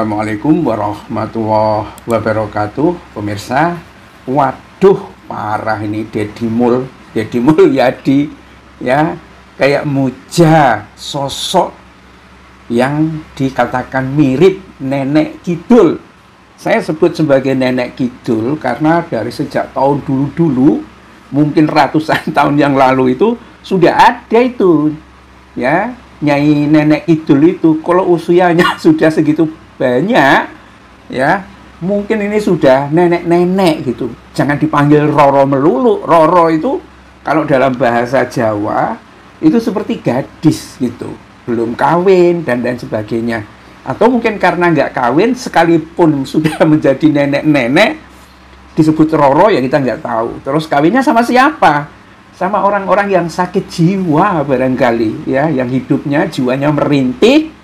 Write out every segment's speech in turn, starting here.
Assalamualaikum warahmatullahi wabarakatuh. Pemirsa, waduh parah ini Deddy Mulyadi ya, kayak muja sosok yang dikatakan mirip nenek kidul. Saya sebut sebagai nenek kidul karena dari sejak tahun dulu-dulu, mungkin ratusan tahun yang lalu itu sudah ada itu ya, Nyai nenek kidul itu. Kalau usianya sudah segitu banyak ya, mungkin ini sudah nenek-nenek gitu. Jangan dipanggil Roro melulu. Roro itu kalau dalam bahasa Jawa itu seperti gadis gitu, belum kawin dan sebagainya. Atau mungkin karena nggak kawin sekalipun sudah menjadi nenek-nenek disebut Roro, ya kita nggak tahu. Terus kawinnya sama siapa? Sama orang-orang yang sakit jiwa barangkali ya, yang hidupnya jiwanya merintih,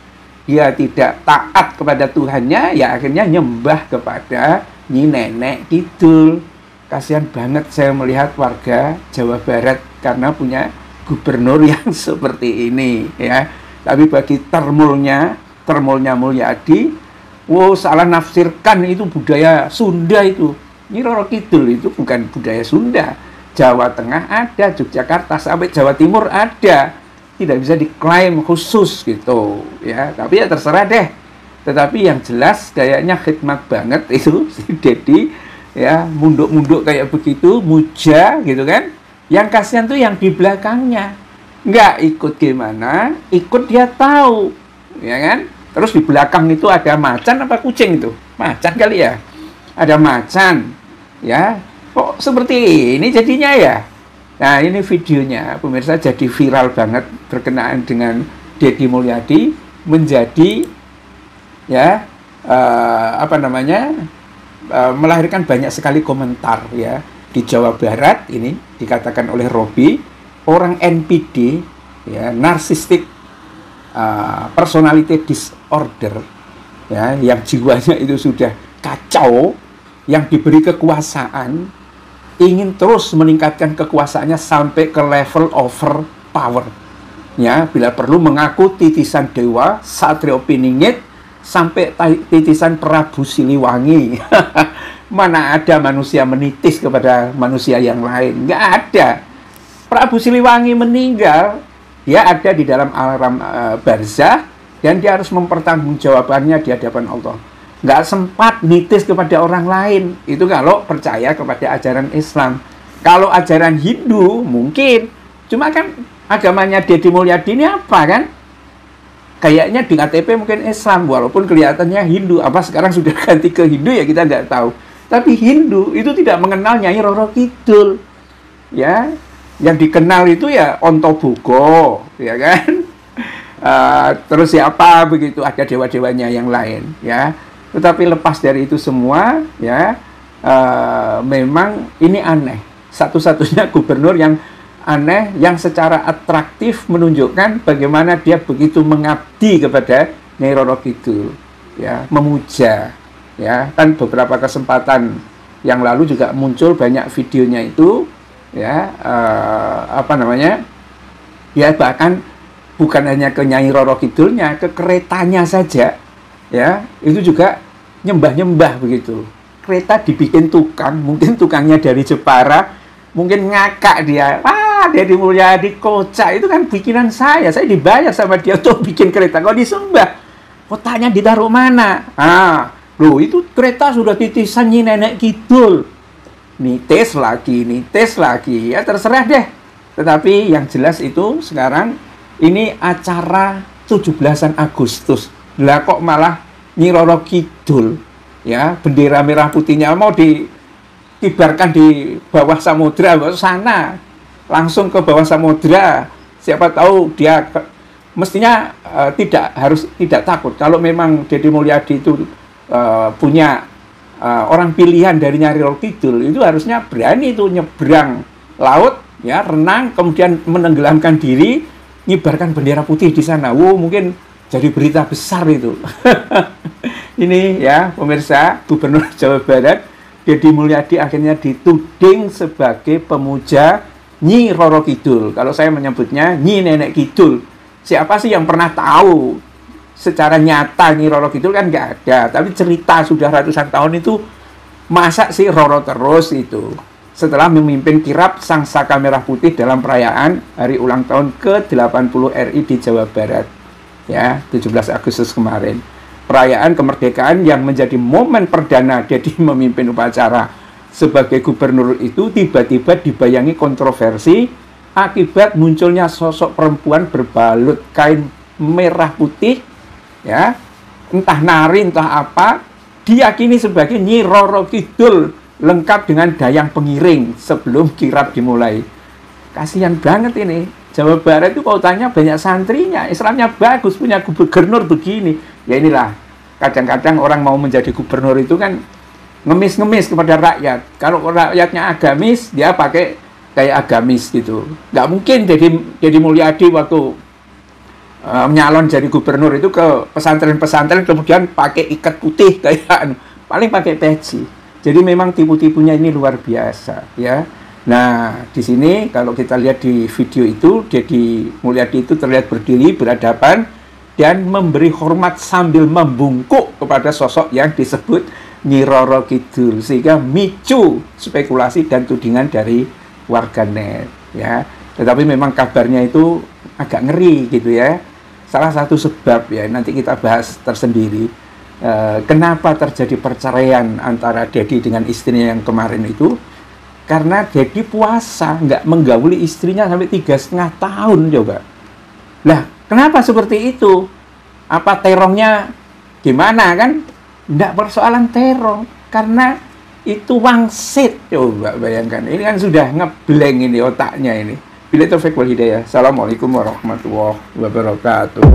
dia tidak taat kepada Tuhannya, ya akhirnya nyembah kepada Nyi Nenek Kidul. Kasihan banget saya melihat warga Jawa Barat karena punya gubernur yang seperti ini ya. Tapi bagi termulnya Mulyadi, wow, salah nafsirkan itu budaya Sunda itu. Nyi Roro Kidul itu bukan budaya Sunda. Jawa Tengah ada, Yogyakarta sampai Jawa Timur ada. Tidak bisa diklaim khusus gitu ya, tapi ya terserah deh. Tetapi yang jelas kayaknya khidmat banget itu si Deddy ya, munduk-munduk kayak begitu, muja gitu kan. Yang kasihan tuh yang di belakangnya, nggak ikut gimana, ikut dia tahu ya kan. Terus di belakang itu ada macan apa kucing itu? Macan kali ya, ada macan ya. Kok seperti ini jadinya ya? Nah, ini videonya, pemirsa, jadi viral banget berkenaan dengan Deddy Mulyadi menjadi ya melahirkan banyak sekali komentar ya di Jawa Barat. Ini dikatakan oleh Robi, orang NPD ya, narcissistic personality disorder ya, yang jiwanya itu sudah kacau, yang diberi kekuasaan, ingin terus meningkatkan kekuasaannya sampai ke level overpower ya, bila perlu mengaku titisan dewa Satrio Piningit sampai titisan Prabu Siliwangi. Mana ada manusia menitis kepada manusia yang lain? Nggak ada. Prabu Siliwangi meninggal, dia ada di dalam alam barzah dan dia harus mempertanggungjawabannya di hadapan Allah. Nggak sempat nitis kepada orang lain. Itu kalau percaya kepada ajaran Islam. Kalau ajaran Hindu mungkin. Cuma kan agamanya Deddy Mulyadi ini apa kan? Kayaknya di KTP mungkin Islam, walaupun kelihatannya Hindu. Apa sekarang sudah ganti ke Hindu ya, kita nggak tahu. Tapi Hindu itu tidak mengenal Nyai Roro Kidul ya. Yang dikenal itu ya Ontobogo ya kan. Terus siapa begitu, ada dewa-dewanya yang lain ya. Tetapi lepas dari itu semua ya, memang ini aneh. Satu-satunya gubernur yang aneh, yang secara atraktif menunjukkan bagaimana dia begitu mengabdi kepada Nyai Roro Kidul ya, memuja ya. Kan beberapa kesempatan yang lalu juga muncul banyak videonya itu ya, ya bahkan bukan hanya ke Nyai Roro Kidulnya, ke keretanya saja ya, itu juga nyembah-nyembah begitu. Kereta dibikin tukang, mungkin tukangnya dari Jepara, mungkin ngakak dia, Deddy Mulyadi kocak, itu kan bikinan saya dibayar sama dia untuk bikin kereta, kok disembah, kotanya ditaruh mana? Loh, itu kereta sudah titisan Nyi Nenek Kidul, nitis lagi, ya terserah deh. Tetapi yang jelas itu sekarang ini acara 17-an Agustus. Lah kok malah Nyi Roro Kidul ya, bendera merah putihnya mau dikibarkan di bawah samudra, sana langsung ke bawah samudra. Siapa tahu dia mestinya tidak takut. Kalau memang Deddy Mulyadi itu punya orang pilihan dari Nyai Roro Kidul, itu harusnya berani itu nyebrang laut ya, renang, kemudian menenggelamkan diri, ngibarkan bendera putih di sana. Wow, mungkin jadi berita besar itu. Ini ya pemirsa, Gubernur Jawa Barat Deddy Mulyadi akhirnya dituding sebagai pemuja Nyi Roro Kidul. Kalau saya menyebutnya Nyi Nenek Kidul. Siapa sih yang pernah tahu secara nyata Nyi Roro Kidul kan nggak ada, tapi cerita sudah ratusan tahun itu, masa sih Roro terus itu. Setelah memimpin kirap Sang Saka Merah Putih dalam perayaan hari ulang tahun ke-80 RI di Jawa Barat, ya, 17 Agustus kemarin. Perayaan kemerdekaan yang menjadi momen perdana Dedi memimpin upacara sebagai gubernur itu tiba-tiba dibayangi kontroversi akibat munculnya sosok perempuan berbalut kain merah putih, ya, entah nari entah apa, diyakini sebagai Nyi Roro Kidul lengkap dengan dayang pengiring sebelum kirap dimulai. Kasihan banget ini. Jawa Barat itu kalau tanya banyak santrinya, Islamnya bagus, punya gubernur begini. Ya inilah, kadang-kadang orang mau menjadi gubernur itu kan ngemis-ngemis kepada rakyat. Kalau rakyatnya agamis, dia pakai kayak agamis gitu. Nggak mungkin Deddy Mulyadi waktu nyalon jadi gubernur itu ke pesantren-pesantren kemudian pakai ikat putih kayak paling pakai peci. Jadi memang tipu-tipunya ini luar biasa, ya. Nah, di sini kalau kita lihat di video itu, Deddy Mulyadi itu terlihat berdiri berhadapan dan memberi hormat sambil membungkuk kepada sosok yang disebut Nyi Roro Kidul, sehingga micu spekulasi dan tudingan dari warganet, ya. Tetapi memang kabarnya itu agak ngeri gitu ya. Salah satu sebab ya nanti kita bahas tersendiri. Kenapa terjadi perceraian antara Deddy dengan istrinya yang kemarin itu? Karena Deddy puasa, nggak menggauli istrinya sampai 3,5 tahun coba. Lah, kenapa seperti itu? Apa terongnya gimana kan? Nggak persoalan terong, karena itu wangsit. Coba bayangkan, ini kan sudah ngeblank ini otaknya ini. Billahi taufiq wal hidayah. Assalamualaikum warahmatullahi wabarakatuh.